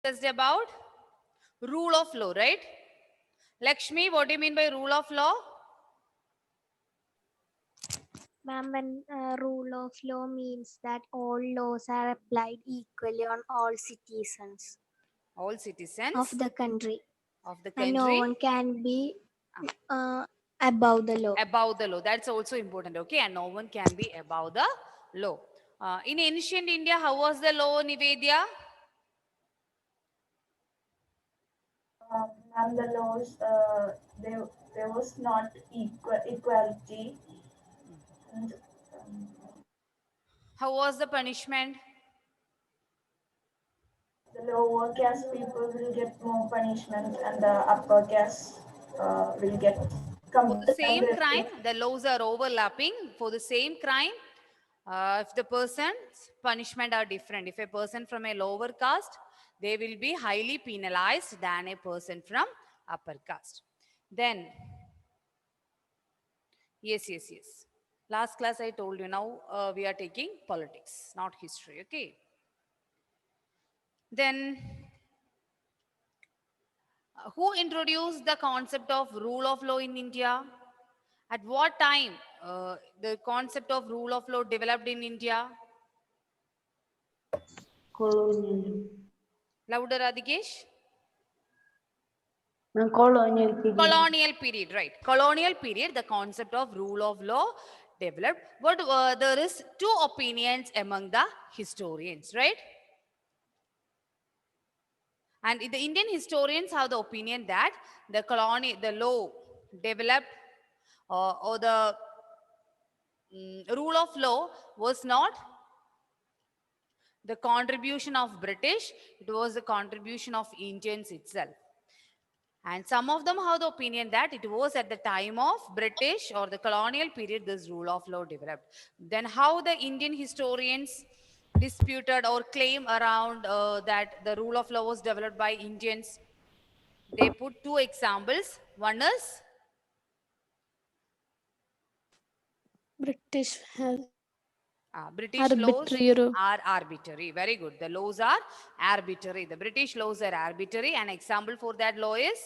Discussed about rule of law, right? Lakshmi, what do you mean by rule of law? Ma'am, when rule of law means that all laws are applied equally on all citizens All of citizens the country, of the and no country one can be uh, above the law. above the law. That's also important, okay? And no one can be above the law. In ancient India, how was the law, Nivedya? And the laws, there was not equality. And, How was the punishment? the lower caste people will get more punishment, and the upper caste will get For the same comparative. crime, the laws are overlapping. For the same crime, if the person's punishment are different, if a person from a lower caste, they will be highly penalized than a person from upper caste. Then, yes. Last class I told you, now we are taking politics, not history, okay? Then, who introduced the concept of rule of law in India? At what time the concept of rule of law developed in India? Colonial. Louder, Adhikesh. Colonial period. Colonial period, right? Colonial period, the concept of rule of law developed. But there is two opinions among the historians, right? And the Indian historians have the opinion that the law developed or the rule of law was not the contribution of British, it was the contribution of Indians itself. And some of them have the opinion that it was at the time of British or the colonial period this rule of law developed. Then how the Indian historians disputed or claim around that the rule of law was developed by Indians? They put two examples. One is British has British laws arbitrary. are arbitrary. Very good. The laws are arbitrary. The British laws are arbitrary. An example for that law is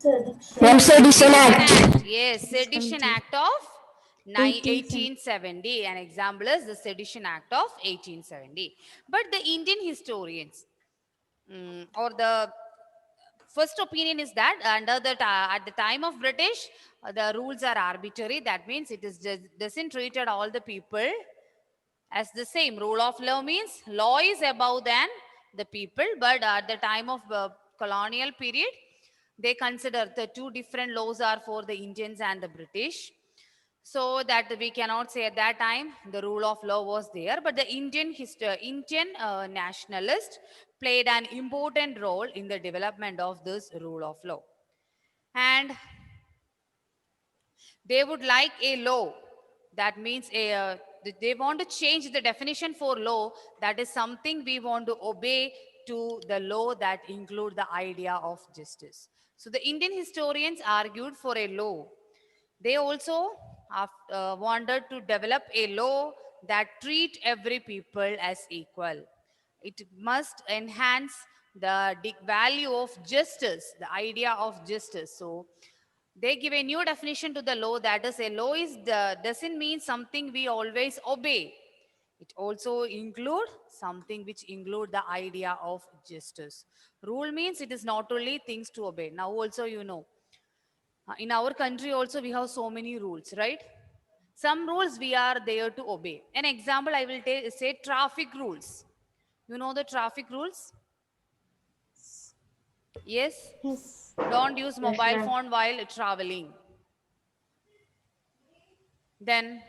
Sedition Act. Yes, Sedition 70. Act of 1870. 1870. An example is the Sedition Act of 1870. But the Indian historians or the first opinion is that at the time of British, the rules are arbitrary. That means it is doesn't treated all the people as the same. Rule of law means law is above than the people. But at the time of colonial period, they consider the two different laws are for the Indians and the British. So that we cannot say at that time the rule of law was there. But the Indian nationalist played an important role in the development of this rule of law. And they would like a law that means they want to change the definition for law, that is something we want to obey, to the law that include the idea of justice. So the Indian historians argued for a law. They also wanted to develop a law that treat every people as equal. It must enhance the value of justice, the idea of justice. So they give a new definition to the law, that is a law doesn't mean something we always obey. It also include something which include the idea of justice. Rule means it is not only things to obey. Now also in our country also we have so many rules, right? Some rules we are there to obey. An example I will say traffic rules. You know the traffic rules? Yes? Yes. Don't use Yes, mobile ma'am. phone while traveling. Then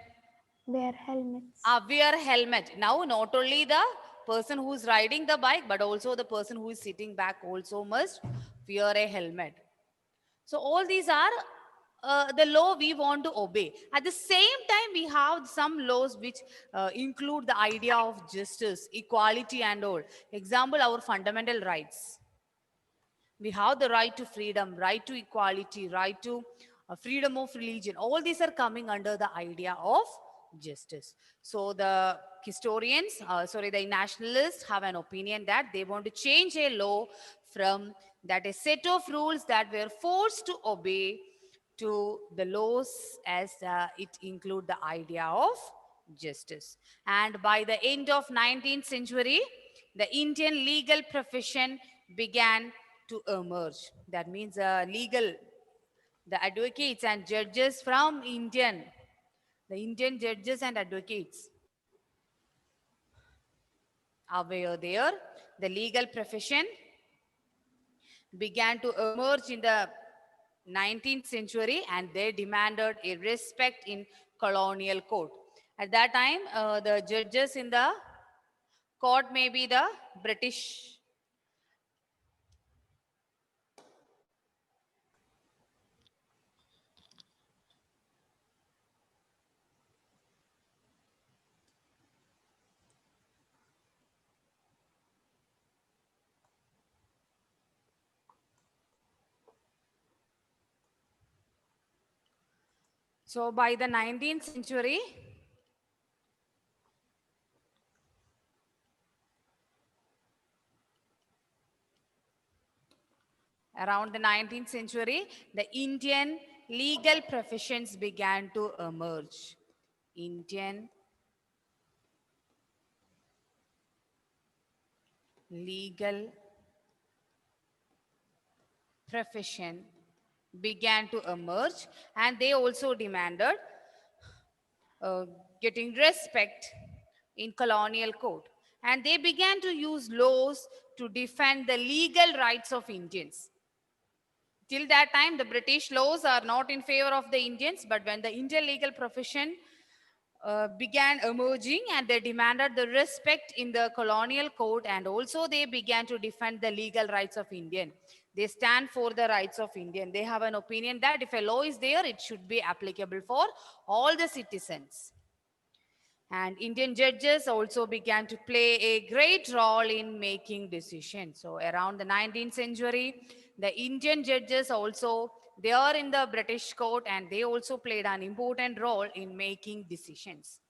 Wear helmets. wear helmet. Now not only the person who is riding the bike, but also the person who is sitting back also must wear a helmet. So all these are the law we want to obey. At the same time, we have some laws which include the idea of justice, equality and all. Example, our fundamental rights. We have the right to freedom, right to equality, right to freedom of religion. All these are coming under the idea of justice. So the historians, the nationalists have an opinion that they want to change a law from that a set of rules that were forced to obey to the laws as it include the idea of justice. And by the end of 19th century, the Indian legal profession began to emerge. That means the advocates and judges from the Indian judges and advocates were there. The legal profession began to emerge in the 19th century, and they demanded a respect in colonial court. At that time, the judges in the court may be the British. So by the 19th century, around the 19th century, the Indian legal professions began to emerge. Indian legal profession began to emerge, and they also demanded uh, getting respect in colonial court. And they began to use laws to defend the legal rights of Indians. Till that time, the British laws are not in favor of the Indians, but when the Indian legal profession began emerging, and they demanded the respect in the colonial court, and also they began to defend the legal rights of Indian. They stand for the rights of Indian. They have an opinion that if a law is there, it should be applicable for all the citizens. And Indian judges also began to play a great role in making decisions. So around the 19th century, the Indian judges also, they are in the British court, and they also played an important role in making decisions.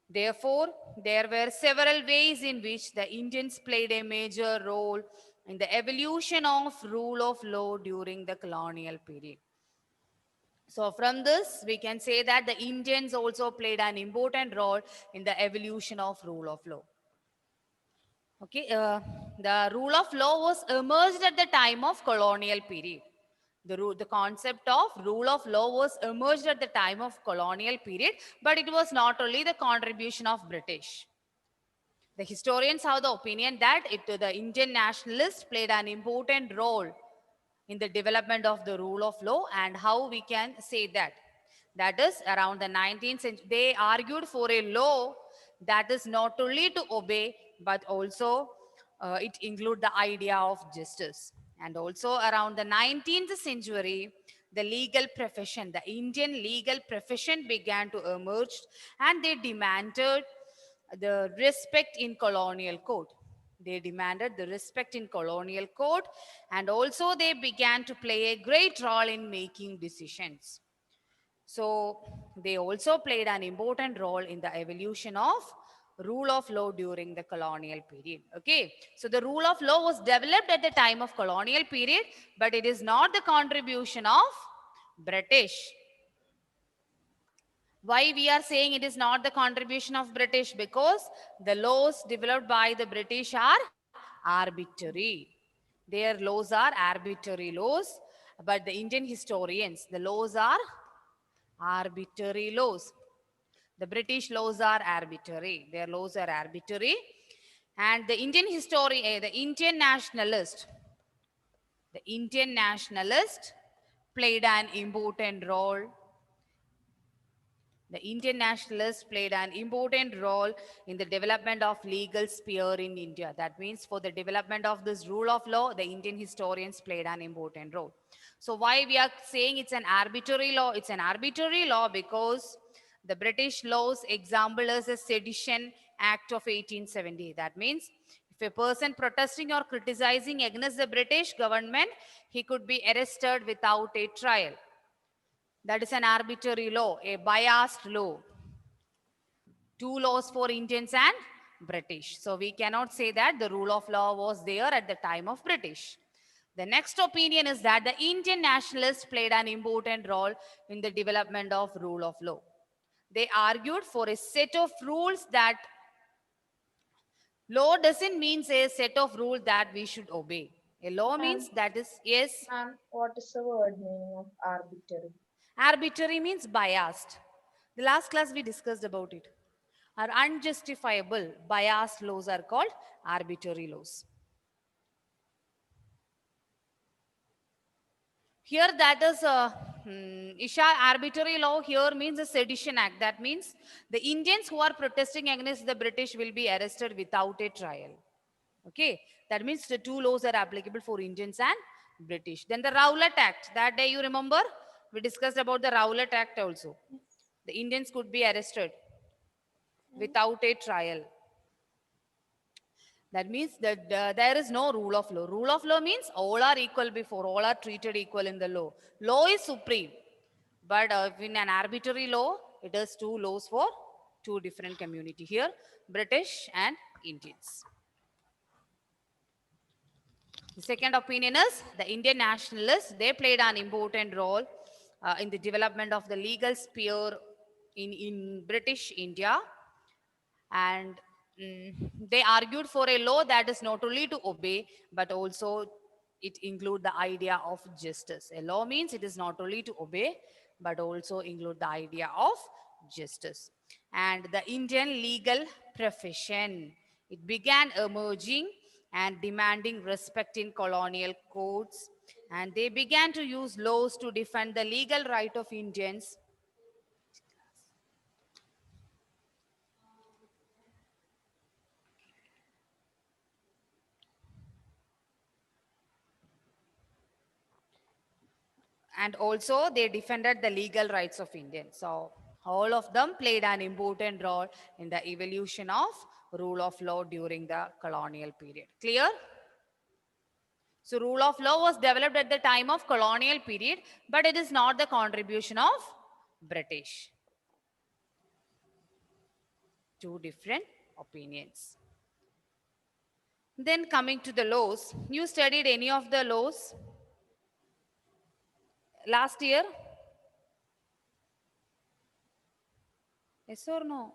Therefore, there were several ways in which the Indians played a major role in the evolution of rule of law during the colonial period. So from this, we can say that the Indians also played an important role in the evolution of rule of law. Okay, the rule of law was emerged at the time of colonial period. The concept of rule of law was emerged at the time of colonial period, but it was not only the contribution of British. The historians have the opinion that the Indian nationalists played an important role in the development of the rule of law. And how we can say that? That is around the 19th century, they argued for a law that is not only to obey, but also it include the idea of justice. And also around the 19th century, the legal profession, the Indian legal profession began to emerge, and they demanded the respect in colonial court. They demanded the respect in colonial court, and also they began to play a great role in making decisions. So they also played an important role in the evolution of rule of law during the colonial period. Okay, so the rule of law was developed at the time of colonial period, but it is not the contribution of British. Why we are saying it is not the contribution of British? Because the laws developed by the British are arbitrary. Their laws are arbitrary laws, but the Indian historians, the laws are arbitrary laws. The British laws are arbitrary. Their laws are arbitrary. And the Indian historian, the Indian nationalist played an important role. The Indian nationalists played an important role in the development of legal sphere in India. That means for the development of this rule of law, the Indian historians played an important role. So why we are saying it's an arbitrary law? It's an arbitrary law because the British laws example is a Sedition Act of 1870. That means if a person protesting or criticizing against the British government, he could be arrested without a trial. That is an arbitrary law, a biased law. Two laws for Indians and British. So we cannot say that the rule of law was there at the time of British. The next opinion is that the Indian nationalists played an important role in the development of rule of law. They argued for a set of rules that law doesn't mean a set of rules that we should obey. A law means that is, yes, Ma'am, what is the word meaning of arbitrary? arbitrary means biased. The last class we discussed about it. Our unjustifiable biased laws are called arbitrary laws. Here that is Isha, arbitrary law here means a sedition act. That means the Indians who are protesting against the British will be arrested without a trial. Okay, that means the two laws are applicable for Indians and British. Then the Rowlatt Act, that day you remember we discussed about the Rowlatt Act also. The Indians could be arrested without a trial. That means that there is no rule of law. Rule of law means all are equal before, all are treated equal in the law. Law is supreme. But in an arbitrary law, it is two laws for two different community. Here, British and Indians. The second opinion is the Indian nationalists, they played an important role in the development of the legal sphere in British India. And they argued for a law that is not only to obey, but also it include the idea of justice. A law means it is not only to obey, but also include the idea of justice. And the Indian legal profession, it began emerging and demanding respect in colonial courts. And they began to use laws to defend the legal right of Indians. And also they defended the legal rights of Indians. So all of them played an important role in the evolution of rule of law during the colonial period. Clear? So rule of law was developed at the time of colonial period, but it is not the contribution of British. Two different opinions. Then coming to the laws, you studied any of the laws last year? Yes or no?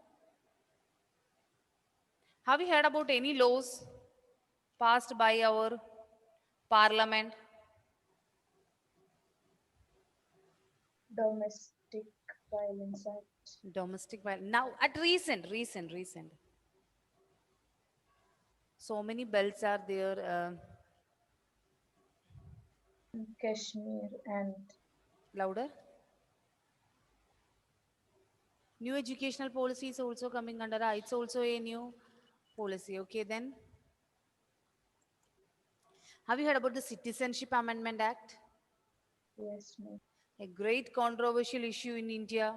Have you heard about any laws passed by our parliament? Domestic Violence Act. Domestic violence. Now, at recent. So many bells are there. Kashmir and Louder. New educational policy is also coming under. It's also a new policy. Okay, then. Have you heard about the Citizenship Amendment Act? yes, ma'am. A great controversial issue in India.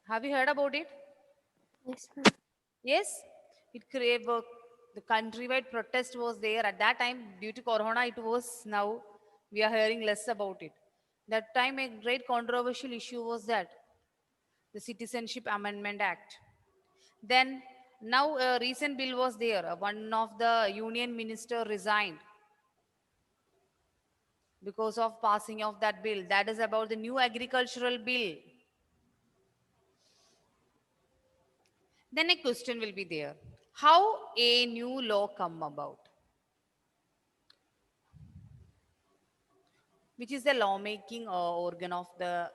Have you heard about it? Yes, ma'am. Yes, it created the countrywide protest was there at that time due to Corona. It was now we are hearing less about it. That time a great controversial issue was that the Citizenship Amendment Act. Then now a recent bill was there. One of the union minister resigned because of passing of that bill. That is about the new agricultural bill. Then a question will be there. How a new law come about? Which is the lawmaking organ of the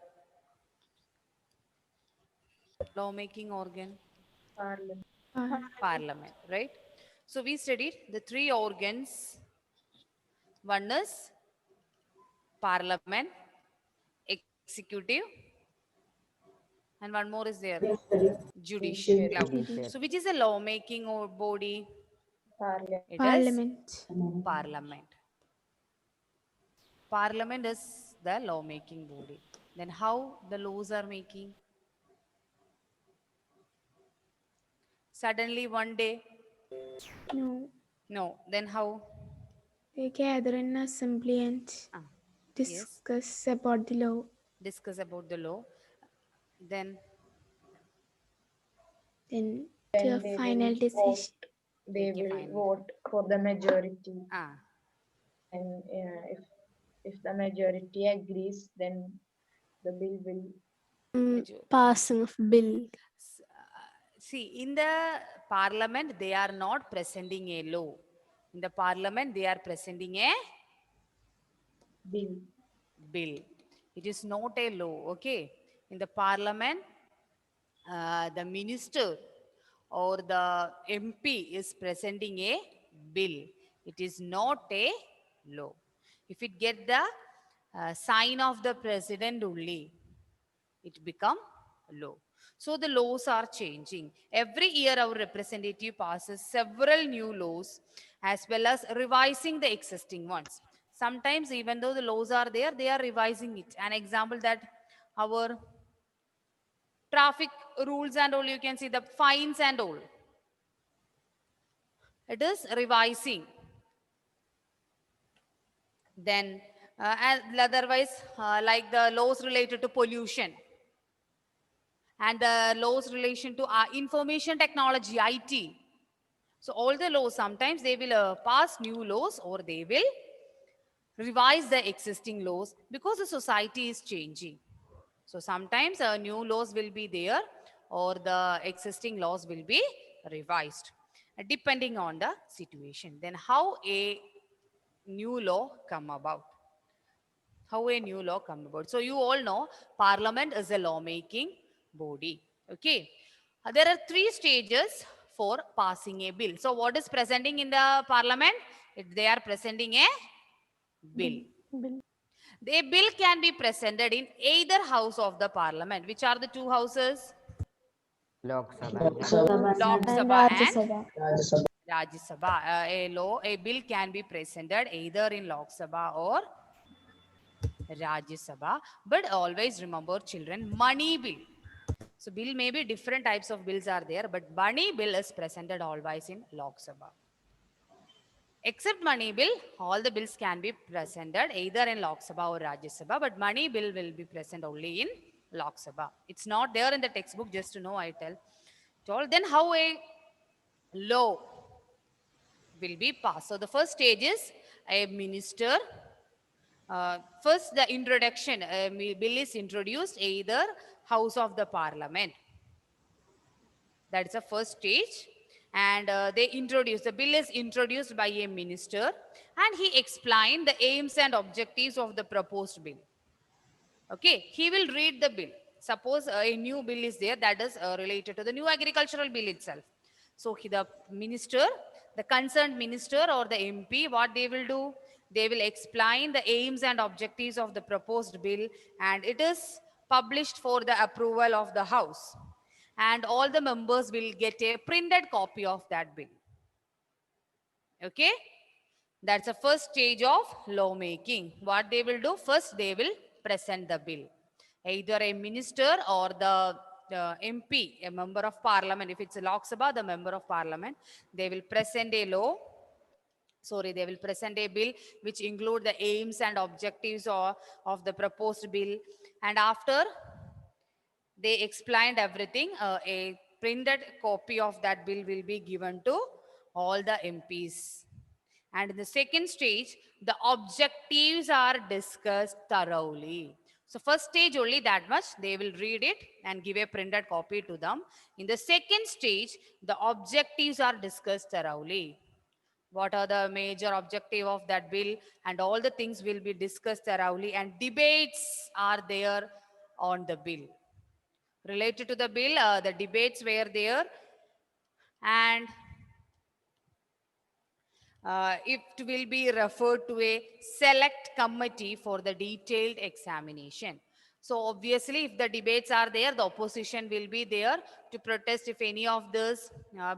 lawmaking organ? Parliament. Parliament, right? So we studied the three organs. One is parliament, executive, and one more is there, judiciary. Judiciary. So which is a lawmaking body? Parliament. It is parliament. Parliament is the lawmaking body. Then how the laws are making? Suddenly one day? No, No. Then how? they gather in assembly and Yes. discuss about the law. Discuss about the law. Then Then Then to a they final will decision. they Take a will final. vote for the majority. Ah. And if the majority agrees, then the bill will Passing of bill. See, in the parliament, they are not presenting a law. In the parliament, they are presenting a bill. bill. It is not a law, okay? In the parliament, the minister or the MP is presenting a bill. It is not a law. If it get the sign of the president only, it become law. So the laws are changing. Every year our representative passes several new laws as well as revising the existing ones. Sometimes even though the laws are there, they are revising it. An example that our traffic rules and all, you can see the fines and all. It is revising. Then and otherwise like the laws related to pollution and the laws relation to information technology, IT. So all the laws, sometimes they will pass new laws or they will revise the existing laws because the society is changing. So sometimes new laws will be there or the existing laws will be revised depending on the situation. Then how a new law come about? How a new law come about? So you all know parliament is a lawmaking body. Okay. There are three stages for passing a bill. So what is presenting in the parliament? They are presenting a bill. A bill can be presented in either house of the parliament. Which are the two houses? Lok Sabha and Lok And Sabha Rajya and Sabha. Rajya Sabha. A bill can be presented either in Lok Sabha or Rajya Sabha. But always remember, children, money bill. So bill may be different types of bills are there, but money bill is presented always in Lok Sabha. Except money bill, all the bills can be presented either in Lok Sabha or Rajya Sabha, but money bill will be present only in Lok Sabha. It's not there in the textbook, just to know I tell. Told. Then how a law will be passed. So the first stage is a minister. First, the introduction. A bill is introduced either House of the Parliament. That's the first stage. And the bill is introduced by a minister and he explained the aims and objectives of the proposed bill. Okay, he will read the bill. Suppose a new bill is there that is related to the new agricultural bill itself. So the minister, the concerned minister or the MP, what they will do? They will explain the aims and objectives of the proposed bill and it is published for the approval of the House. And all the members will get a printed copy of that bill. Okay? That's the first stage of lawmaking. What they will do? First, they will present the bill. Either a minister or the MP, a member of parliament. If it's a Lok Sabha, the member of parliament, they will present a law. They will present a bill which include the aims and objectives of the proposed bill. And after they explained everything, a printed copy of that bill will be given to all the MPs. And in the second stage, the objectives are discussed thoroughly. So first stage only that much, they will read it and give a printed copy to them. In the second stage, the objectives are discussed thoroughly. What are the major objective of that bill and all the things will be discussed thoroughly and debates are there on the bill. Related to the bill, the debates were there and it will be referred to a select committee for the detailed examination. So obviously, if the debates are there, the opposition will be there to protest if any of this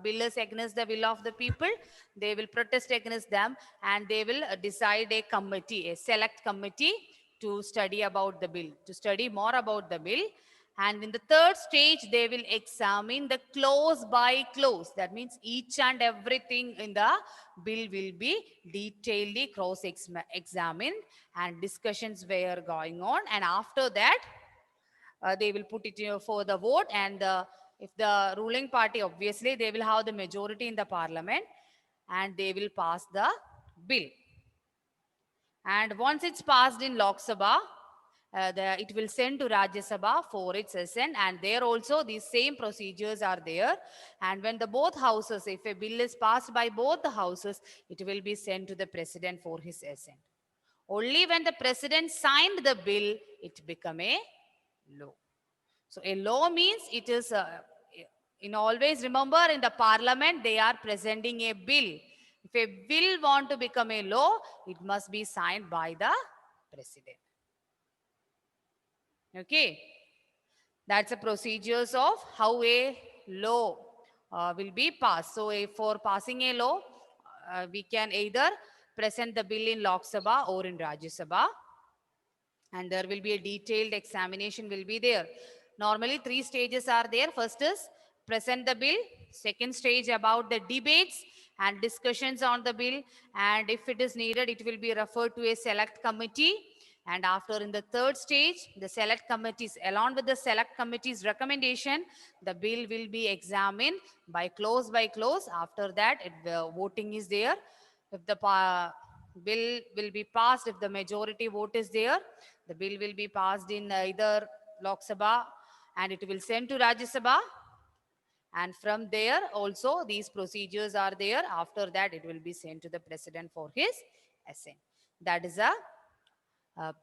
bill is against the will of the people. They will protest against them and they will decide a committee, a select committee to study about the bill, to study more about the bill. And in the third stage, they will examine the clause by clause. That means each and everything in the bill will be detailedly cross-examined and discussions were going on. And after that, they will put it for the vote and the if the ruling party, obviously, they will have the majority in the parliament and they will pass the bill. And once it's passed in Lok Sabha, it will send to Rajya Sabha for its assent, and there also these same procedures are there. And when the both houses, if a bill is passed by both the houses, it will be sent to the president for his assent. Only when the president signed the bill, it become a law. So a law means it is, in always remember in the parliament, they are presenting a bill. If a bill want to become a law, it must be signed by the president. Okay. That's the procedures of how a law will be passed. So for passing a law, we can either present the bill in Lok Sabha or in Rajya Sabha. And there will be a detailed examination will be there. Normally 3 stages are there. First is present the bill. Second stage about the debates and discussions on the bill. And if it is needed, it will be referred to a select committee. And after in the third stage, the select committees, along with the select committee's recommendation, the bill will be examined by close. After that, voting is there. If the bill will be passed, if the majority vote is there, the bill will be passed in either Lok Sabha and it will send to Rajya Sabha. And from there also these procedures are there. After that, it will be sent to the president for his assent. That is a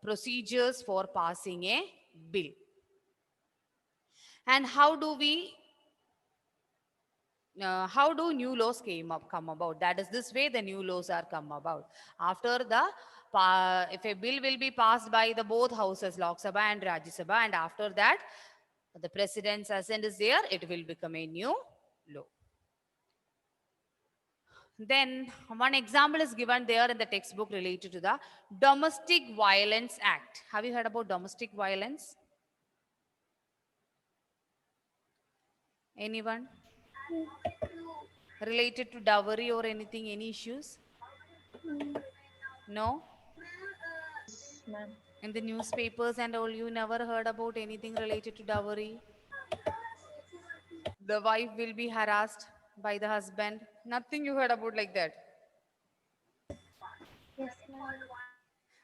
procedures for passing a bill. And how do new laws come about? That is this way the new laws are come about. After the, if a bill will be passed by the both houses, Lok Sabha and Rajya Sabha, and after that the president's assent is there, it will become a new law. Then one example is given there in the textbook related to the Domestic Violence Act. Have you heard about domestic violence? Anyone? Related to dowry or anything, any issues? No? Yes, ma'am. In the newspapers and all, you never heard about anything related to dowry? The wife will be harassed by the husband. Nothing you heard about like that. Yes, ma'am.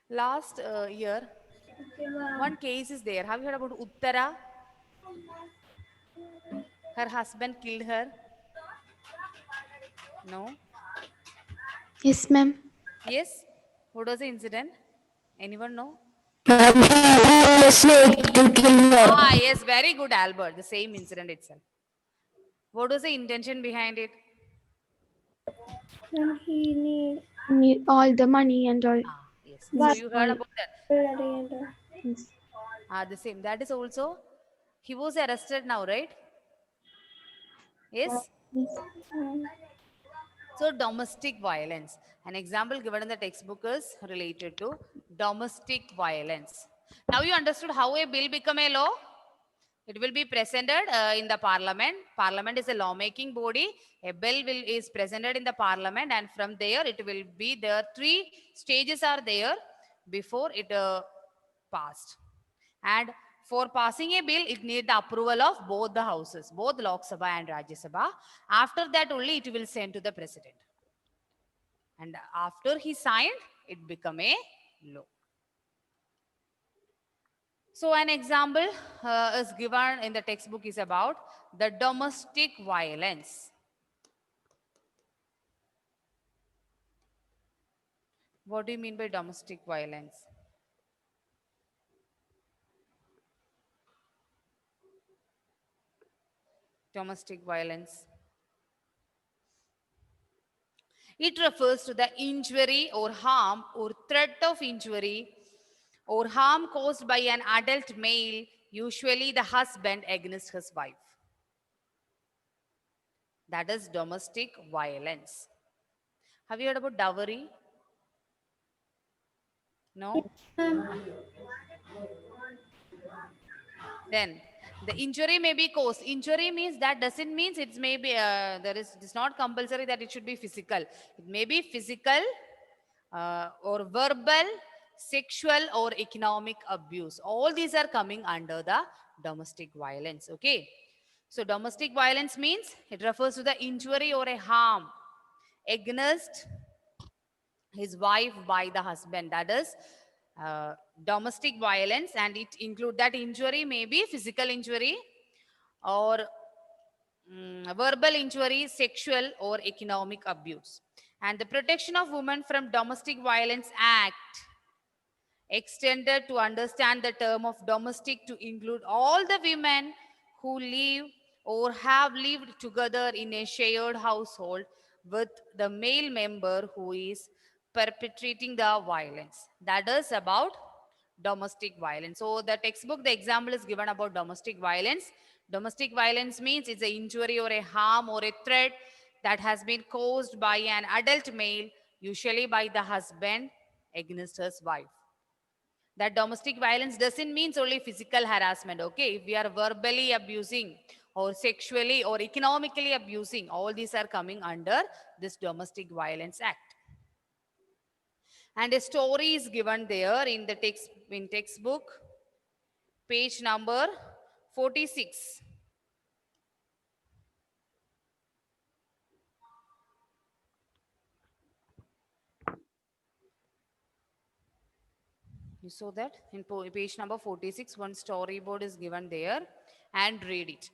Last year, one case is there. Have you heard about Uttara? Her husband killed her. No? Yes, ma'am. Yes? What was the incident? Anyone know? Ah, yes, very good, Albert. The same incident itself. What was the intention behind it? And he Need all the money and all. Ah, yes. So you heard about that. Yes. The same. That is also, he was arrested now, right? Yes? So domestic violence. An example given in the textbook is related to domestic violence. Now you understood how a bill become a law? It will be presented in the parliament. Parliament is a lawmaking body. A bill is presented in the parliament, and from there it will be there. 3 stages are there before it passed. And for passing a bill, it needs the approval of both the houses, both Lok Sabha and Rajya Sabha. After that only it will send to the president. And after he signed, it become a law. So an example is given in the textbook is about the domestic violence. What do you mean by domestic violence? Domestic violence. It refers to the injury or harm or threat of injury or harm caused by an adult male, usually the husband, against his wife. That is domestic violence. Have you heard about dowry? No? Then the injury may be caused. Injury means that doesn't mean it's maybe it's not compulsory that it should be physical. It may be physical or verbal, sexual or economic abuse. All these are coming under the domestic violence. Okay. So domestic violence means it refers to the injury or a harm against his wife by the husband. That is domestic violence, and it include that injury may be physical injury or verbal injury, sexual or economic abuse. And the Protection of Women from Domestic Violence Act extended to understand the term of domestic to include all the women who live or have lived together in a shared household with the male member who is perpetrating the violence. That is about domestic violence. So the textbook, the example is given about domestic violence. Domestic violence means it's an injury or a harm or a threat that has been caused by an adult male, usually by the husband, against his wife. That domestic violence doesn't mean only physical harassment. Okay, if we are verbally abusing or sexually or economically abusing, all these are coming under this Domestic Violence Act. And a story is given there in the textbook, page number 46. You saw that in page number 46, one storyboard is given there, and read it.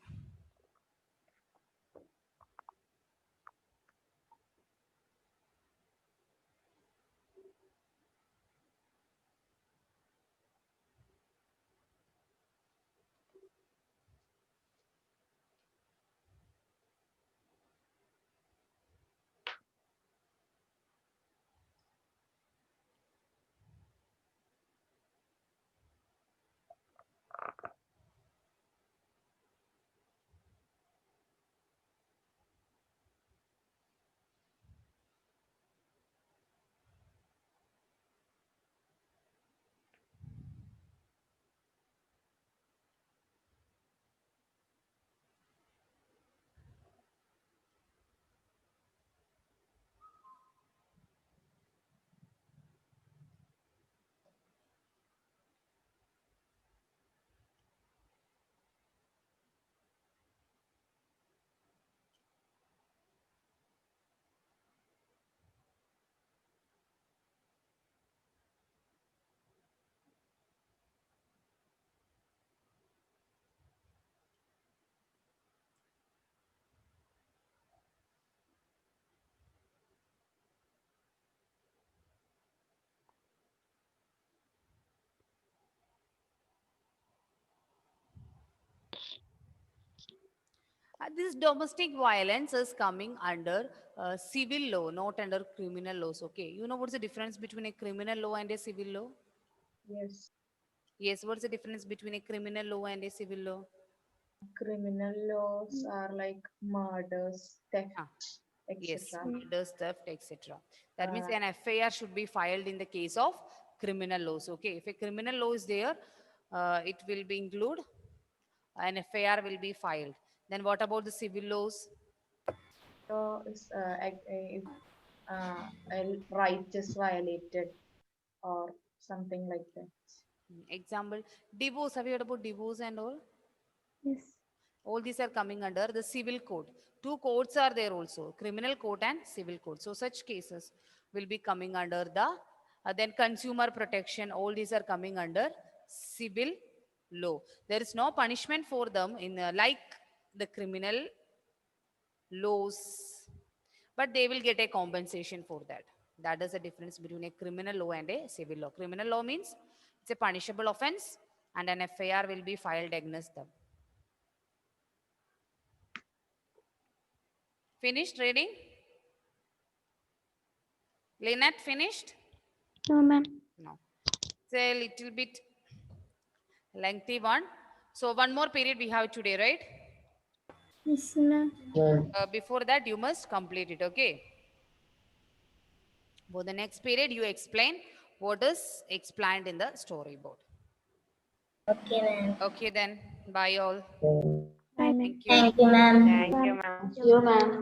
This domestic violence is coming under civil law, not under criminal laws. Okay, you know what's the difference between a criminal law and a civil law? Yes. Yes, what's the difference between a criminal law and a civil law? Criminal laws are like murders, theft, Ah, yes, etc. murder, theft, etc. That means Uh, an FIR should be filed in the case of criminal laws. Okay, if a criminal law is there, it will be include an FIR will be filed. Then what about the civil laws? so is if a right is violated or something like that. Example, divorce. Have you heard about divorce and all? Yes. All these are coming under the civil code. Two codes are there also, criminal code and civil code. So such cases will be coming under the then consumer protection. All these are coming under civil law. There is no punishment for them in like the criminal laws, but they will get a compensation for that. That is the difference between a criminal law and a civil law. Criminal law means it's a punishable offense, and an FIR will be filed against them. Finished reading? Lynette, finished? No, ma'am. No. It's a little bit lengthy one. So one more period we have today, right? Yes, ma'am. Before that, you must complete it, okay? For the next period, you explain what is explained in the storyboard. Okay, ma'am. Okay then, bye all. Bye, ma'am. Thank you. Thank you, ma'am. Bye. You, ma'am.